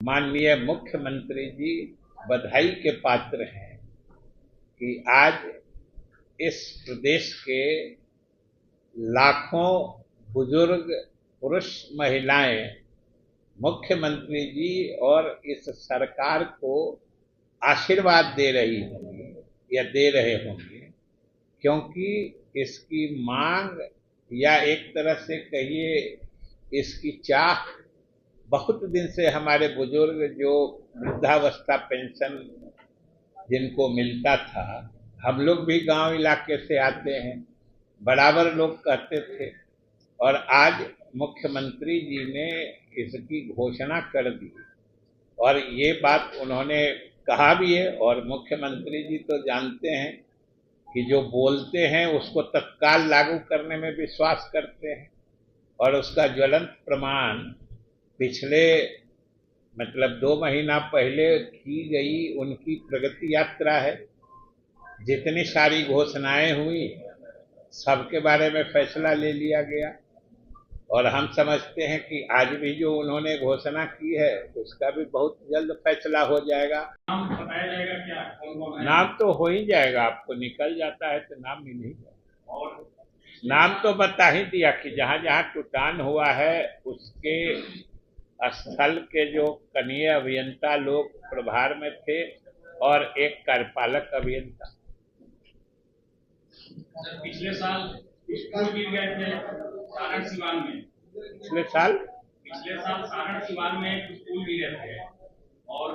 माननीय मुख्यमंत्री जी बधाई के पात्र हैं कि आज इस प्रदेश के लाखों बुजुर्ग पुरुष महिलाएं मुख्यमंत्री जी और इस सरकार को आशीर्वाद दे रही होंगी या दे रहे होंगे, क्योंकि इसकी मांग या एक तरह से कहिए इसकी चाह बहुत दिन से हमारे बुजुर्ग जो वृद्धावस्था पेंशन जिनको मिलता था, हम लोग भी गांव इलाके से आते हैं, बराबर लोग कहते थे और आज मुख्यमंत्री जी ने इसकी घोषणा कर दी और ये बात उन्होंने कहा भी है। और मुख्यमंत्री जी तो जानते हैं कि जो बोलते हैं उसको तत्काल लागू करने में विश्वास करते हैं और उसका ज्वलंत प्रमाण पिछले 2 महीना पहले की गई उनकी प्रगति यात्रा है। जितनी सारी घोषणाएं हुई सबके बारे में फैसला ले लिया गया और हम समझते हैं कि आज भी जो उन्होंने घोषणा की है उसका भी बहुत जल्द फैसला हो जाएगा। नाम बताया जाएगा क्या? कौन नाम तो हो ही जाएगा, आपको निकल जाता है तो नाम मिल ही जाएगा। और नाम तो बता ही दिया कि जहां जहां टूटान हुआ है उसके स्थल के जो कनीय अभियंता लोग प्रभार में थे और एक कार्यपालक अभियंता। पिछले साल स्कूल गिर गए थे सारण सिवान में। पिछले साल सारण सिवान में एक स्कूल गिरे थे और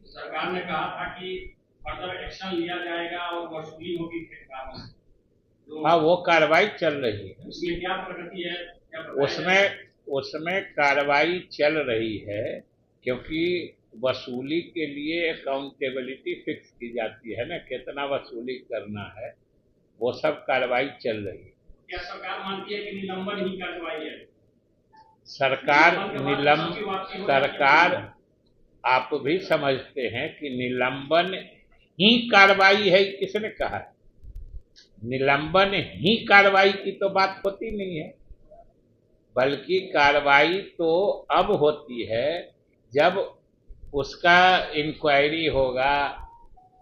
सरकार ने कहा था कि फर्दर एक्शन लिया जाएगा और वसूली होगी ठेकेदारों से। तो हाँ, वो कार्रवाई चल रही है। उसमें क्या प्रगति है? उसमें कार्रवाई चल रही है, क्योंकि वसूली के लिए अकाउंटेबिलिटी फिक्स की जाती है ना, कितना वसूली करना है, वो सब कार्रवाई चल रही है। क्या सरकार मानती है कि निलंबन ही कार्रवाई है? सरकार आप भी समझते हैं कि निलंबन ही कार्रवाई है, किसने कहा है? निलंबन ही कार्रवाई की तो बात होती नहीं है, बल्कि कार्रवाई तो अब होती है जब उसका इंक्वायरी होगा,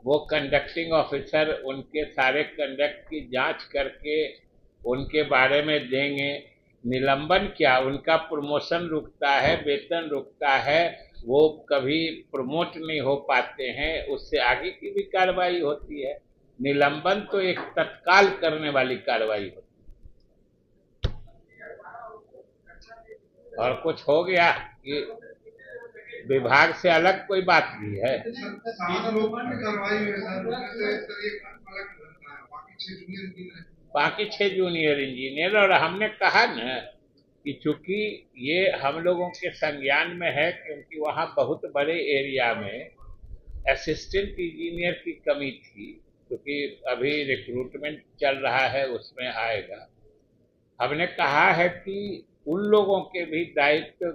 वो कंडक्टिंग ऑफिसर उनके सारे कंडक्ट की जांच करके उनके बारे में देंगे। निलंबन क्या, उनका प्रमोशन रुकता है, वेतन रुकता है, वो कभी प्रमोट नहीं हो पाते हैं, उससे आगे की भी कार्रवाई होती है। निलंबन तो एक तत्काल करने वाली कार्रवाई होती है। और कुछ हो गया कि विभाग से अलग कोई बात भी है? बाकी 6 जूनियर इंजीनियर, और हमने कहा न कि चूंकि ये हम लोगों के संज्ञान में है, क्योंकि वहाँ बहुत बड़े एरिया में असिस्टेंट इंजीनियर की कमी थी, क्योंकि अभी रिक्रूटमेंट चल रहा है, उसमें आएगा। हमने कहा है कि उन लोगों के भी दायित्व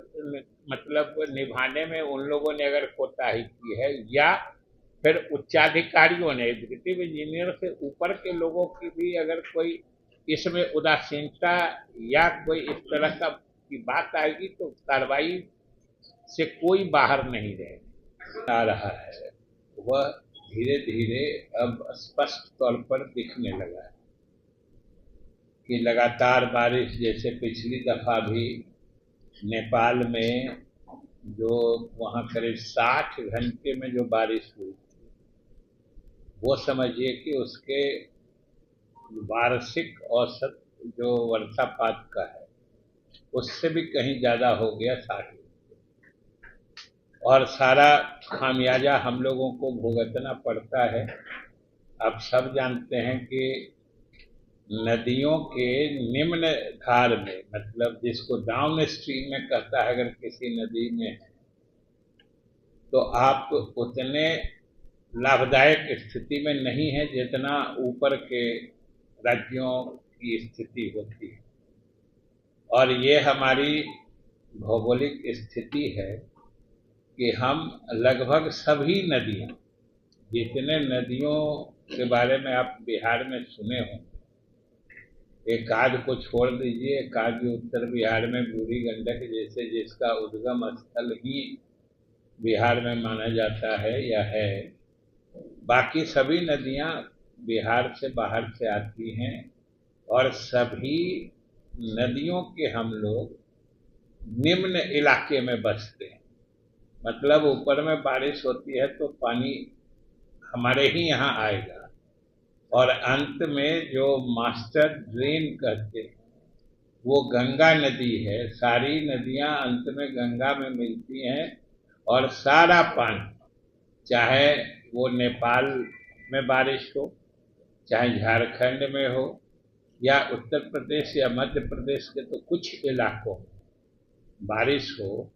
निभाने में उन लोगों ने अगर कोताही की है या फिर उच्चाधिकारियों ने, एग्जीक्यूटिव इंजीनियर से ऊपर के लोगों की भी अगर कोई इसमें उदासीनता या कोई इस तरह का की बात आएगी तो कार्रवाई से कोई बाहर नहीं रहेगा। आ रहा है वह धीरे धीरे अब स्पष्ट तौर पर दिखने लगा है कि लगातार बारिश, जैसे पिछली दफा भी नेपाल में जो वहाँ करीब 60 घंटे में जो बारिश हुई थी, वो समझिए कि उसके वार्षिक औसत जो वर्षापात का है उससे भी कहीं ज़्यादा हो गया 60 घंटे, और सारा खामियाजा हम लोगों को भुगतना पड़ता है। आप सब जानते हैं कि नदियों के निम्न धार में, जिसको डाउन स्ट्रीम में कहता है, अगर किसी नदी में है तो आप उतने लाभदायक स्थिति में नहीं है जितना ऊपर के राज्यों की स्थिति होती है। और ये हमारी भौगोलिक स्थिति है कि हम लगभग सभी नदियाँ, जितने नदियों के बारे में आप बिहार में सुने हों, एक आध को छोड़ दीजिए, एक आध उत्तर बिहार में बूढ़ी गंडक जैसे जिसका उद्गम स्थल ही बिहार में माना जाता है या है। बाकी सभी नदियां बिहार से बाहर से आती हैं और सभी नदियों के हम लोग निम्न इलाके में बसते हैं। मतलब ऊपर में बारिश होती है तो पानी हमारे ही यहाँ आएगा और अंत में जो मास्टर ड्रेन कहते हैं वो गंगा नदी है। सारी नदियां अंत में गंगा में मिलती हैं और सारा पानी, चाहे वो नेपाल में बारिश हो, चाहे झारखंड में हो, या उत्तर प्रदेश या मध्य प्रदेश के तो कुछ इलाकों में बारिश हो,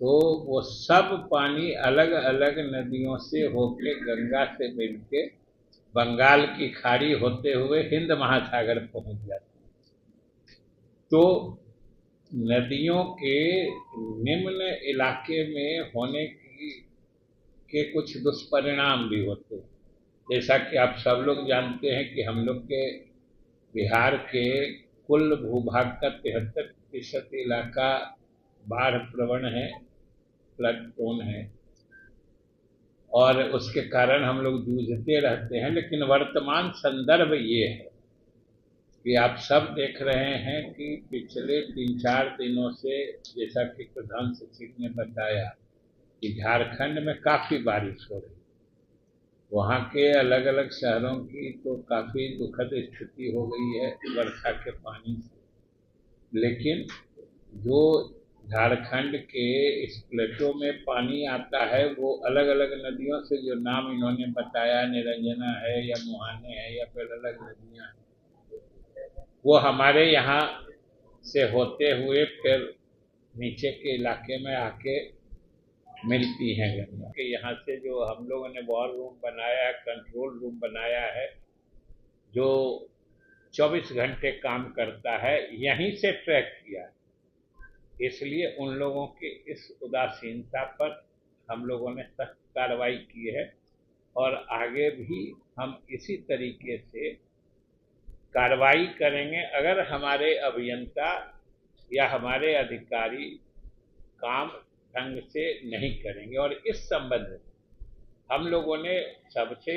तो वो सब पानी अलग अलग नदियों से होके गंगा से मिलके बंगाल की खाड़ी होते हुए हिंद महासागर पहुंच जाती है। तो नदियों के निम्न इलाके में होने के कुछ दुष्परिणाम भी होते हैं। जैसा कि आप सब लोग जानते हैं कि हम लोग के बिहार के कुल भूभाग का 73% इलाका बाढ़ प्रवण है, फ्लड प्रोन है, और उसके कारण हम लोग जूझते रहते हैं। लेकिन वर्तमान संदर्भ ये है कि आप सब देख रहे हैं कि पिछले 3-4 दिनों से, जैसा कि प्रधान सचिव ने बताया, कि झारखंड में काफ़ी बारिश हो रही है। वहाँ के अलग अलग शहरों की तो काफ़ी दुखद स्थिति हो गई है वर्षा के पानी से। लेकिन जो झारखंड के इस प्लेटो में पानी आता है वो अलग अलग नदियों से, जो नाम इन्होंने बताया, निरंजना है या मुहाने है या फिर अलग नदियाँ हैं, वो हमारे यहाँ से होते हुए फिर नीचे के इलाके में आके मिलती हैं गंगा के। यहाँ से जो हम लोगों ने वॉर रूम बनाया है, कंट्रोल रूम बनाया है, जो 24 घंटे काम करता है, यहीं से ट्रैक किया है। इसलिए उन लोगों की इस उदासीनता पर हम लोगों ने सख्त कार्रवाई की है और आगे भी हम इसी तरीके से कार्रवाई करेंगे अगर हमारे अभियंता या हमारे अधिकारी काम ढंग से नहीं करेंगे। और इस संबंध में हम लोगों ने, सबसे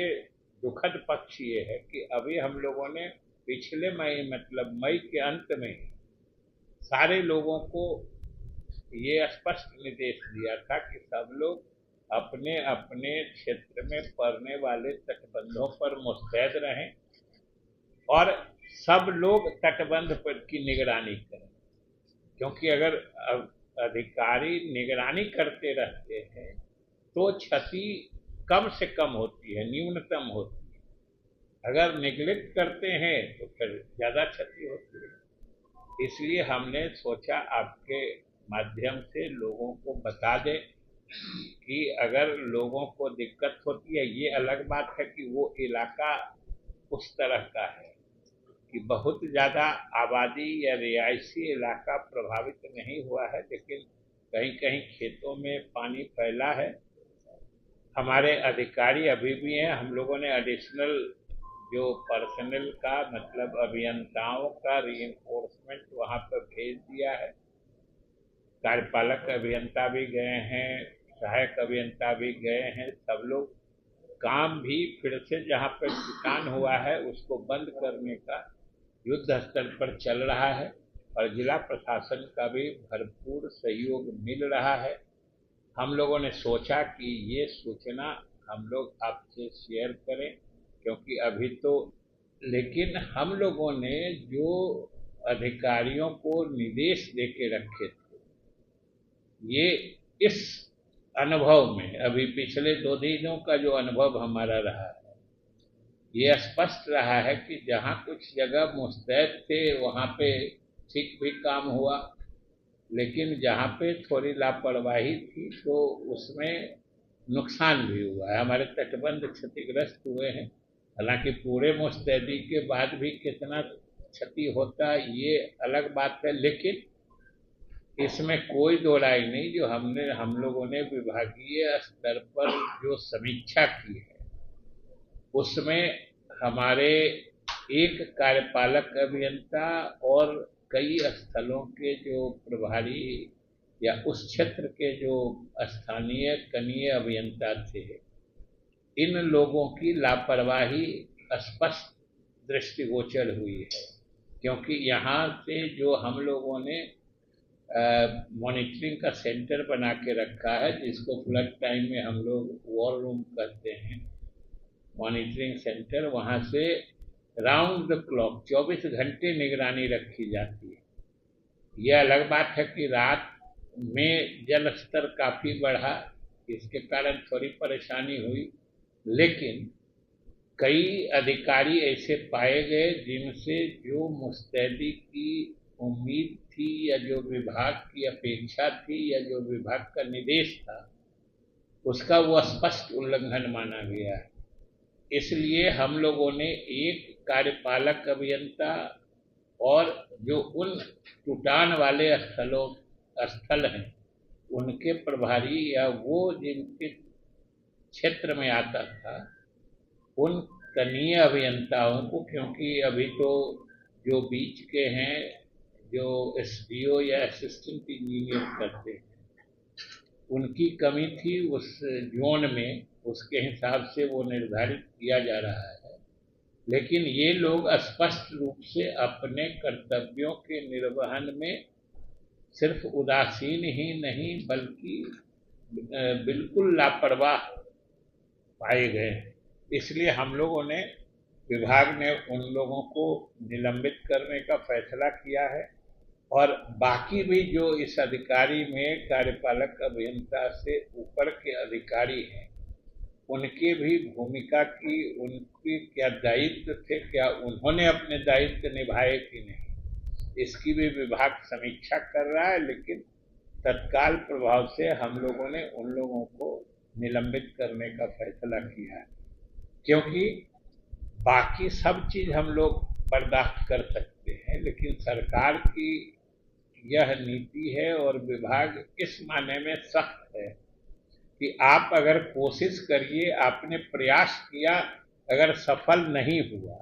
दुखद पक्ष ये है कि अभी हम लोगों ने पिछले मई के अंत में सारे लोगों को ये स्पष्ट निर्देश दिया था कि सब लोग अपने अपने क्षेत्र में पड़ने वाले तटबंधों पर मुस्तैद रहें और सब लोग तटबंध पर की निगरानी करें। क्योंकि अगर अधिकारी निगरानी करते रहते हैं तो क्षति कम से कम होती है, न्यूनतम होती है। अगर निगलेक्ट करते हैं तो फिर ज़्यादा क्षति होती है। इसलिए हमने सोचा आपके माध्यम से लोगों को बता दें कि अगर लोगों को दिक्कत होती है, ये अलग बात है कि वो इलाका उस तरह का है कि बहुत ज़्यादा आबादी या रिहायशी इलाका प्रभावित नहीं हुआ है, लेकिन कहीं कहीं खेतों में पानी फैला है। हमारे अधिकारी अभी भी हैं। हम लोगों ने एडिशनल जो पर्सनल का, मतलब अभियंताओं का रीइंफोर्समेंट वहाँ पर भेज दिया है। कार्यपालक अभियंता भी गए हैं, सहायक अभियंता भी गए हैं। सब लोग काम भी फिर से जहाँ पर किसान हुआ है उसको बंद करने का युद्ध स्तर पर चल रहा है और जिला प्रशासन का भी भरपूर सहयोग मिल रहा है। हम लोगों ने सोचा कि ये सूचना हम लोग आपसे शेयर करें, क्योंकि अभी तो, लेकिन हम लोगों ने जो अधिकारियों को निर्देश दे के रखे थे, ये इस अनुभव में, अभी पिछले 2 दिनों का जो अनुभव हमारा रहा है, ये स्पष्ट रहा है कि जहाँ कुछ जगह मुस्तैद थे वहाँ पे ठीक भी काम हुआ, लेकिन जहाँ पे थोड़ी लापरवाही थी तो उसमें नुकसान भी हुआ है। हमारे तटबंध क्षतिग्रस्त हुए हैं। हालांकि पूरे मुस्तैदी के बाद भी कितना क्षति होता है ये अलग बात है, लेकिन इसमें कोई दो राय नहीं। जो हम लोगों ने विभागीय स्तर पर जो समीक्षा की है उसमें हमारे एक कार्यपालक अभियंता और कई स्थलों के जो प्रभारी या उस क्षेत्र के जो स्थानीय कनीय अभियंता थे, इन लोगों की लापरवाही स्पष्ट दृष्टिगोचर हुई है। क्योंकि यहाँ से जो हम लोगों ने मॉनिटरिंग का सेंटर बना के रखा है, जिसको फ्लड टाइम में हम लोग वॉर रूम कहते हैं, मॉनिटरिंग सेंटर, वहाँ से राउंड द क्लॉक 24 घंटे निगरानी रखी जाती है। यह अलग बात है कि रात में जल स्तर काफ़ी बढ़ा, इसके कारण थोड़ी परेशानी हुई, लेकिन कई अधिकारी ऐसे पाए गए जिनसे जो मुस्तैदी की उम्मीद थी या जो विभाग की अपेक्षा थी या जो विभाग का निर्देश था, उसका वो स्पष्ट उल्लंघन माना गया है। इसलिए हम लोगों ने एक कार्यपालक अभियंता और जो उन टूटान वाले स्थल हैं उनके प्रभारी या वो जिनके क्षेत्र में आता था, उन कनीय अभियंताओं को, क्योंकि अभी तो जो बीच के हैं, जो एसडीओ या असिस्टेंट इंजीनियर करते हैं, उनकी कमी थी उस जोन में, उसके हिसाब से वो निर्धारित किया जा रहा है। लेकिन ये लोग स्पष्ट रूप से अपने कर्तव्यों के निर्वहन में सिर्फ उदासीन ही नहीं बल्कि बिल्कुल लापरवाह पाए गए। इसलिए हम लोगों ने, विभाग ने उन लोगों को निलंबित करने का फैसला किया है और बाकी भी जो इस अधिकारी में कार्यपालक अभियंता से ऊपर के अधिकारी हैं, उनके भी भूमिका की, उनकी क्या दायित्व थे, क्या उन्होंने अपने दायित्व निभाए कि नहीं, इसकी भी विभाग समीक्षा कर रहा है। लेकिन तत्काल प्रभाव से हम लोगों ने उन लोगों को निलंबित करने का फैसला किया है, क्योंकि बाकी सब चीज़ हम लोग बर्दाश्त कर सकते हैं, लेकिन सरकार की यह नीति है और विभाग इस माने में सख्त है कि आप अगर कोशिश करिए, आपने प्रयास किया, अगर सफल नहीं हुआ,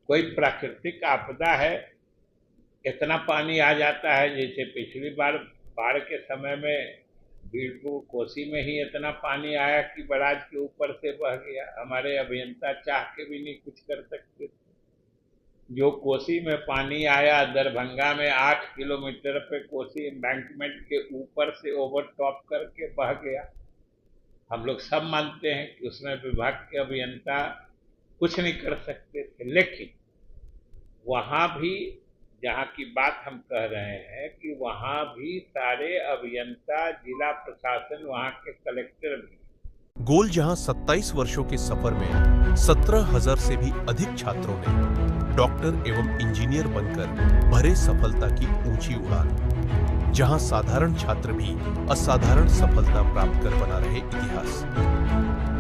कोई प्राकृतिक आपदा है, इतना पानी आ जाता है, जैसे पिछली बार बाढ़ के समय में बीरपुर कोसी में ही इतना पानी आया कि बराज के ऊपर से बह गया, हमारे अभियंता चाह के भी नहीं कुछ कर सकते थे। जो कोसी में पानी आया, दरभंगा में 8 किलोमीटर पे कोसी एम्बैंकमेंट के ऊपर से ओवरटॉप करके बह गया। हम लोग सब मानते हैं कि उसमें विभाग के अभियंता कुछ नहीं कर सकते थे, लेकिन वहाँ भी, जहाँ की बात हम कह रहे हैं कि वहाँ भी सारे अभियंता, जिला प्रशासन, वहाँ के कलेक्टर भी। गोल जहाँ 27 वर्षों के सफर में 17,000 से भी अधिक छात्रों ने डॉक्टर एवं इंजीनियर बनकर भरे सफलता की ऊंची उड़ान, जहां साधारण छात्र भी असाधारण सफलता प्राप्त कर बना रहे इतिहास।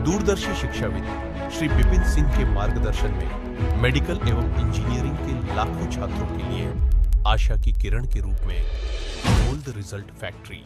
दूरदर्शी शिक्षाविद श्री विपिन सिंह के मार्गदर्शन में मेडिकल एवं इंजीनियरिंग के लाखों छात्रों के लिए आशा की किरण के रूप में गोल्ड रिजल्ट फैक्ट्री